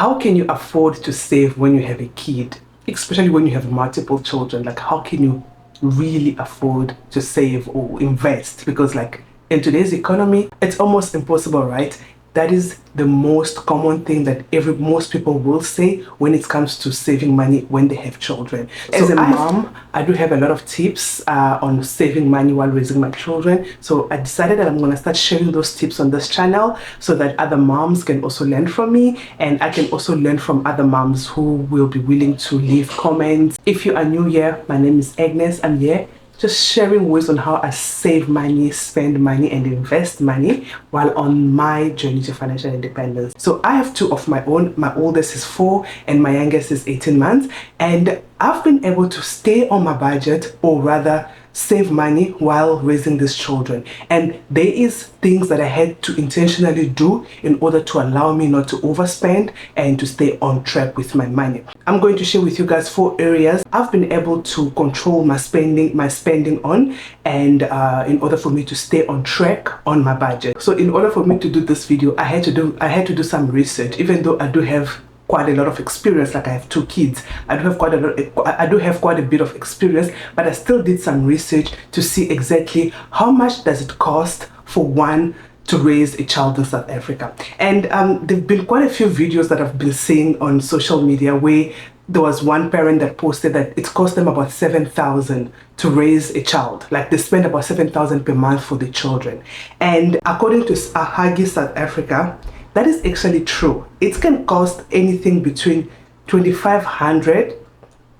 How can you afford to save when you have a kid? Especially when you have multiple children, like how can you really afford to save or invest? Because like in today's economy, it's almost impossible, right? That is the most common thing that most people will say when it comes to saving money when they have children. As a mom, I do have a lot of tips on saving money while raising my children. So I decided that I'm going to start sharing those tips on this channel so that other moms can also learn from me, and I can also learn from other moms who will be willing to leave comments. If you are new here, my name is Agnes. I'm here just sharing ways on how I save money, spend money, and invest money while on my journey to financial independence. So I have two of my own. My oldest is 4 and my youngest is 18 months. And I've been able to stay on my budget, or rather save money while raising these children. And there is things that I had to intentionally do in order to allow me not to overspend and to stay on track with my money. I'm going to share with you guys 4 areas I've been able to control my spending on, and in order for me to stay on track on my budget. So in order for me to do this video, I had to do some research. Even though I do have quite a lot of experience, like I have 2 kids, I do have quite a bit of experience, but I still did some research to see exactly how much does it cost for one to raise a child in South Africa. And there have been quite a few videos that I've been seeing on social media where there was one parent that posted that it cost them about 7,000 to raise a child. Like they spend about 7,000 per month for the children. And according to Ahagi South Africa, that is actually true. It can cost anything between 2,500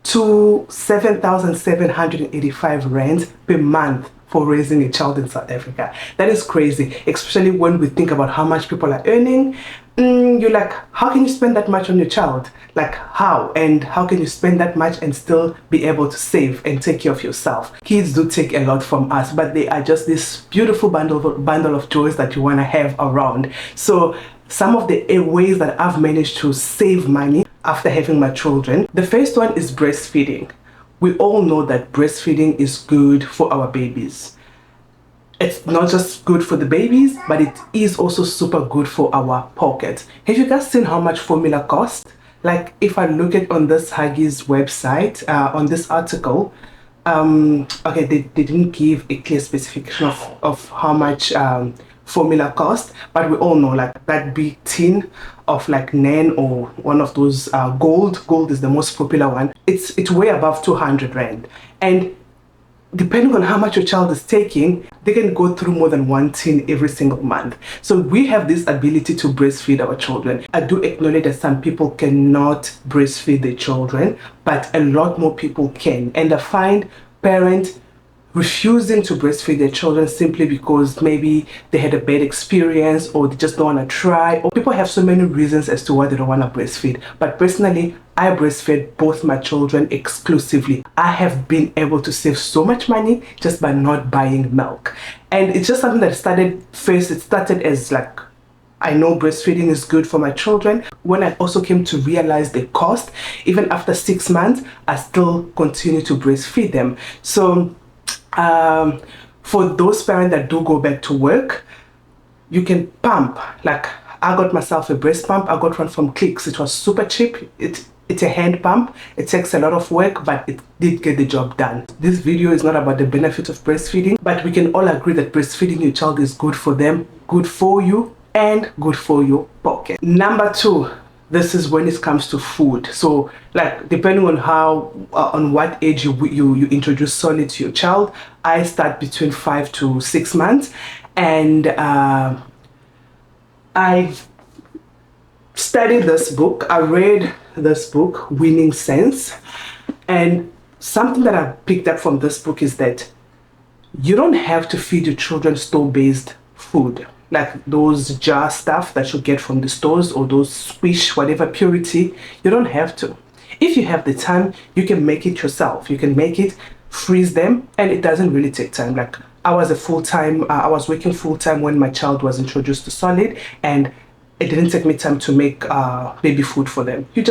to 7,785 rands per month for raising a child in South Africa. That is crazy, especially when we think about how much people are earning. You're like, how can you spend that much on your child? Like how? And how can you spend that much and still be able to save and take care of yourself? Kids do take a lot from us, but they are just this beautiful bundle of joys that you want to have around. So some of the ways that I've managed to save money after having my children. The first one is breastfeeding. We all know that breastfeeding is good for our babies. It's not just good for the babies, but it is also super good for our pockets. Have you guys seen how much formula costs? Like if I look at on this Haggie's website, on this article, okay, they didn't give a clear specification of how much formula cost, but we all know like that big tin of like Nan or one of those gold is the most popular one. It's way above 200 rand, and depending on how much your child is taking, they can go through more than 1 tin every single month. So we have this ability to breastfeed our children. I do acknowledge that some people cannot breastfeed their children, but a lot more people can. And I find parents refusing to breastfeed their children simply because maybe they had a bad experience, or they just don't want to try, or people have so many reasons as to why they don't want to breastfeed. But personally, I breastfed both my children exclusively. I have been able to save so much money just by not buying milk. And it's just something that started as like, I know breastfeeding is good for my children. When I also came to realize the cost, even after 6 months, I still continue to breastfeed them. So for those parents that do go back to work, you can pump. Like I got myself a breast pump. I got one from Clicks. It was super cheap. It's a hand pump. It takes a lot of work, but it did get the job done. This video is not about the benefit of breastfeeding, but we can all agree that breastfeeding your child is good for them, good for you, and good for your pocket. Number 2, this is when it comes to food. So like depending on how on what age you introduce solid to your child, I start between 5 to 6 months, and I studied this book. I read this book, Winning Sense, and something that I picked up from this book is that you don't have to feed your children store-based food, like those jar stuff that you get from the stores, or those squish whatever purity. You don't have to. If you have the time, you can make it yourself. You can make it, freeze them, and it doesn't really take time. Like I was working full-time when my child was introduced to solid, and it didn't take me time to make baby food for them. You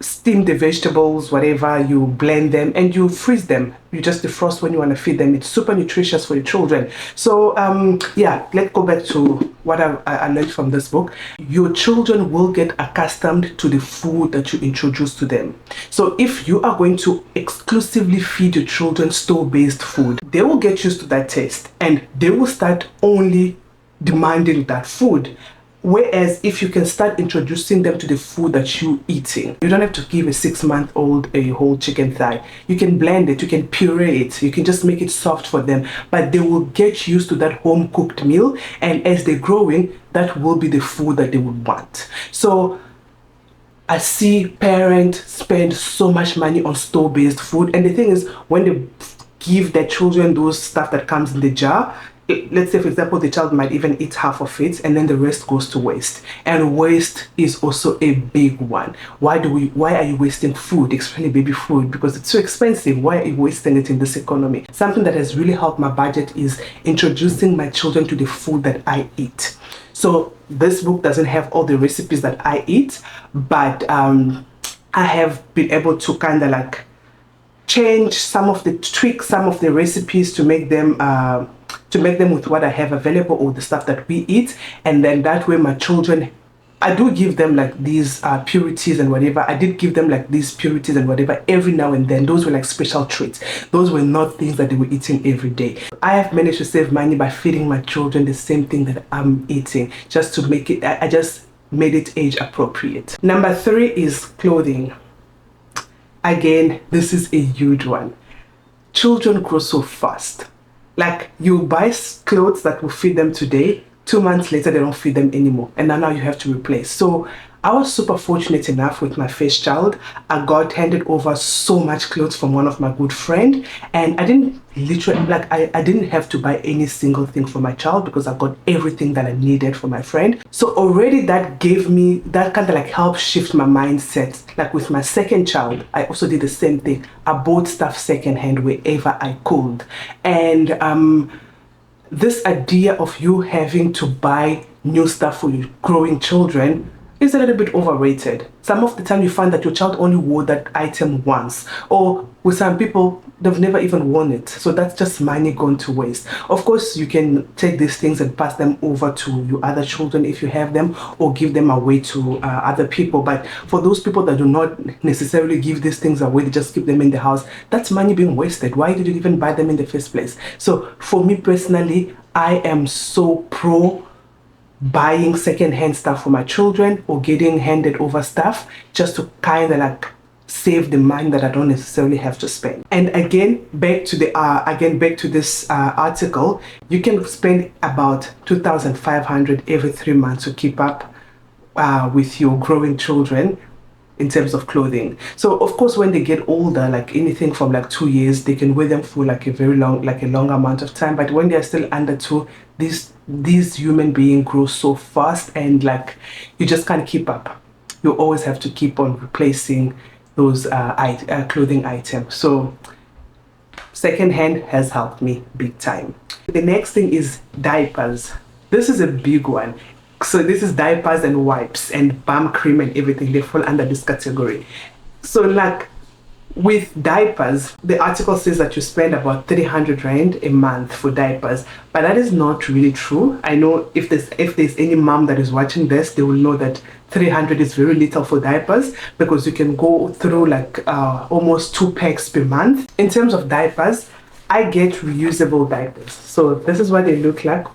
steam the vegetables, whatever, you blend them and you freeze them. You just defrost when you want to feed them. It's super nutritious for your children. So yeah, let's go back to what I learned from this book. Your children will get accustomed to the food that you introduce to them. So if you are going to exclusively feed your children store-based food, they will get used to that taste and they will start only demanding that food. Whereas if you can start introducing them to the food that you're eating, you don't have to give a 6-month-old a whole chicken thigh. You can blend it, you can puree it, you can just make it soft for them, but they will get used to that home cooked meal, and as they're growing, that will be the food that they would want. So I see parents spend so much money on store-based food, and the thing is, when they give their children those stuff that comes in the jar, let's say for example the child might even eat half of it and then the rest goes to waste, and waste is also a big one. Why are you wasting food, especially baby food? Because it's so expensive. Why are you wasting it in this economy? Something that has really helped my budget is introducing my children to the food that I eat. So this book doesn't have all the recipes that I eat, but I have been able to kind of like change some of the tweaks, some of the recipes to make them with what I have available or the stuff that we eat. And then that way my children, I do give them like these purities and whatever. I did give them like these purities and whatever every now and then. Those were like special treats. Those were not things that they were eating every day. I have managed to save money by feeding my children the same thing that I'm eating, just to make it, I just made it age appropriate. Number 3 is clothing. Again, this is a huge one. Children grow so fast. Like, you buy clothes that will fit them today, 2 months later they don't fit them anymore, and now you have to replace. So I was super fortunate enough with my first child. I got handed over so much clothes from one of my good friends, and I didn't literally, like, I didn't have to buy any single thing for my child because I got everything that I needed for my friend. So already that gave me, that kind of like helped shift my mindset. Like with my second child, I also did the same thing. I bought stuff secondhand wherever I could. And this idea of you having to buy new stuff for your growing children is a little bit overrated. Some of the time you find that your child only wore that item once, or with some people they've never even worn it, so that's just money gone to waste. Of course you can take these things and pass them over to your other children if you have them, or give them away to other people, but for those people that do not necessarily give these things away, they just keep them in the house, that's money being wasted. Why did you even buy them in the first place? So for me personally, I am so pro buying second-hand stuff for my children or getting handed over stuff, just to kind of like save the money that I don't necessarily have to spend. And again, back to this article, you can spend about 2,500 every 3 months to keep up with your growing children in terms of clothing. So of course when they get older, like anything from like 2 years, they can wear them for like a very long, like a long amount of time. But when they are still under 2, these human beings grow so fast, and like you just can't keep up. You always have to keep on replacing those clothing items. So secondhand has helped me big time. The next thing is diapers. This is a big one. So this is diapers and wipes and bum cream and everything. They fall under this category. So like with diapers, the article says that you spend about 300 Rand a month for diapers, but that is not really true. I know if there's any mom that is watching this, they will know that 300 is very little for diapers, because you can go through like almost 2 packs per month. In terms of diapers, I get reusable diapers. So this is what they look like.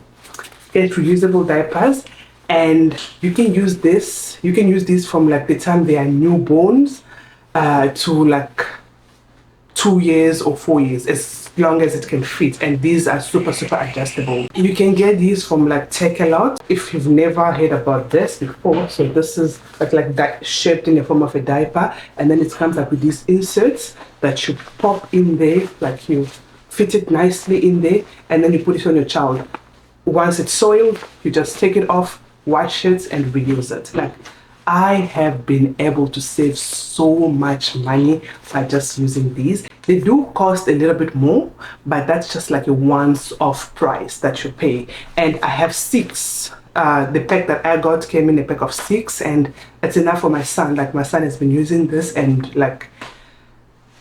Get reusable diapers, and you can use this. You can use these from like the time they are newborns to like 2 years or 4 years, as long as it can fit. And these are super adjustable. You can get these from like Take A Lot if you've never heard about this before. So this is like that shaped in the form of a diaper, and then it comes up with these inserts that you pop in there, like you fit it nicely in there, and then you put it on your child. Once it's soiled, you just take it off, wash it, and reuse it. Like, I have been able to save so much money by just using these. They do cost a little bit more, but that's just like a once-off price that you pay. And I have 6 The pack that I got came in a pack of 6, and it's enough for my son. Like, my son has been using this, and like,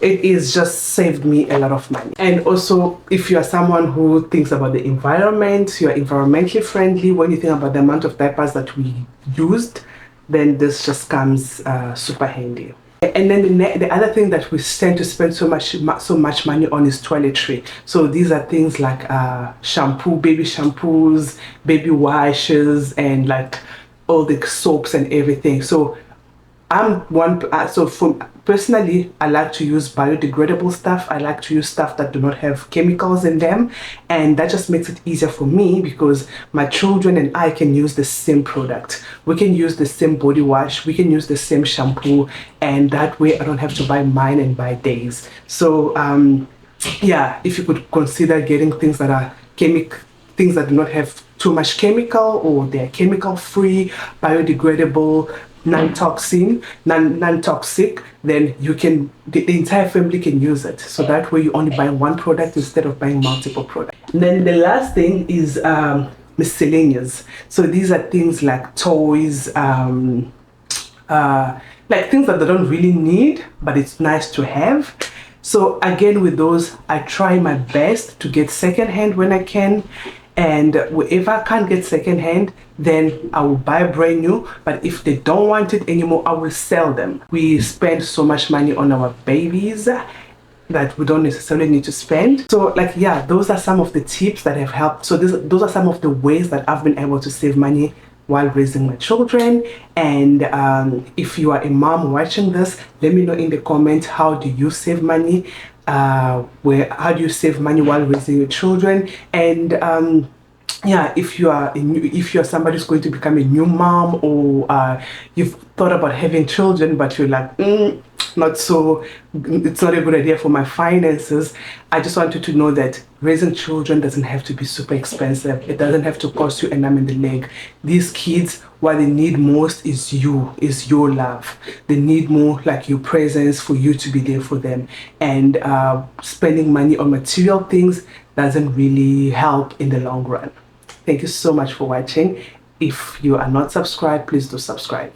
it is just saved me a lot of money. And also, if you are someone who thinks about the environment, you are environmentally friendly, when you think about the amount of diapers that we used, then this just comes super handy. And then the other thing that we tend to spend so much money on is toiletry. So these are things like shampoo, baby shampoos, baby washes, and like all the soaps and everything. So personally, I like to use biodegradable stuff. I like to use stuff that do not have chemicals in them, and that just makes it easier for me because my children and I can use the same product. We can use the same body wash, we can use the same shampoo, and that way I don't have to buy mine and buy theirs. So yeah, if you could consider getting things that are things that do not have too much chemical, or they're chemical free, biodegradable, non-toxic, then the entire family can use it. So that way you only buy one product instead of buying multiple products. And then the last thing is miscellaneous. So these are things like toys, like things that they don't really need, but it's nice to have. So again, with those, I try my best to get secondhand when I can. And if I can't get secondhand, then I will buy brand new. But if they don't want it anymore, I will sell them. We spend so much money on our babies that we don't necessarily need to spend. So like, yeah, those are some of the tips that have helped. So those are some of the ways that I've been able to save money while raising my children. And if you are a mom watching this, let me know in the comments, how do you save money? How do you save money while raising your children? And yeah, if you are somebody who's going to become a new mom, or you've thought about having children but you're like, it's not a good idea for my finances, I just want you to know that raising children doesn't have to be super expensive. It doesn't have to cost you an arm and a leg. These kids, what they need most is your love. They need more like your presence, for you to be there for them. And spending money on material things doesn't really help in the long run. Thank you so much for watching. If you are not subscribed, please do subscribe.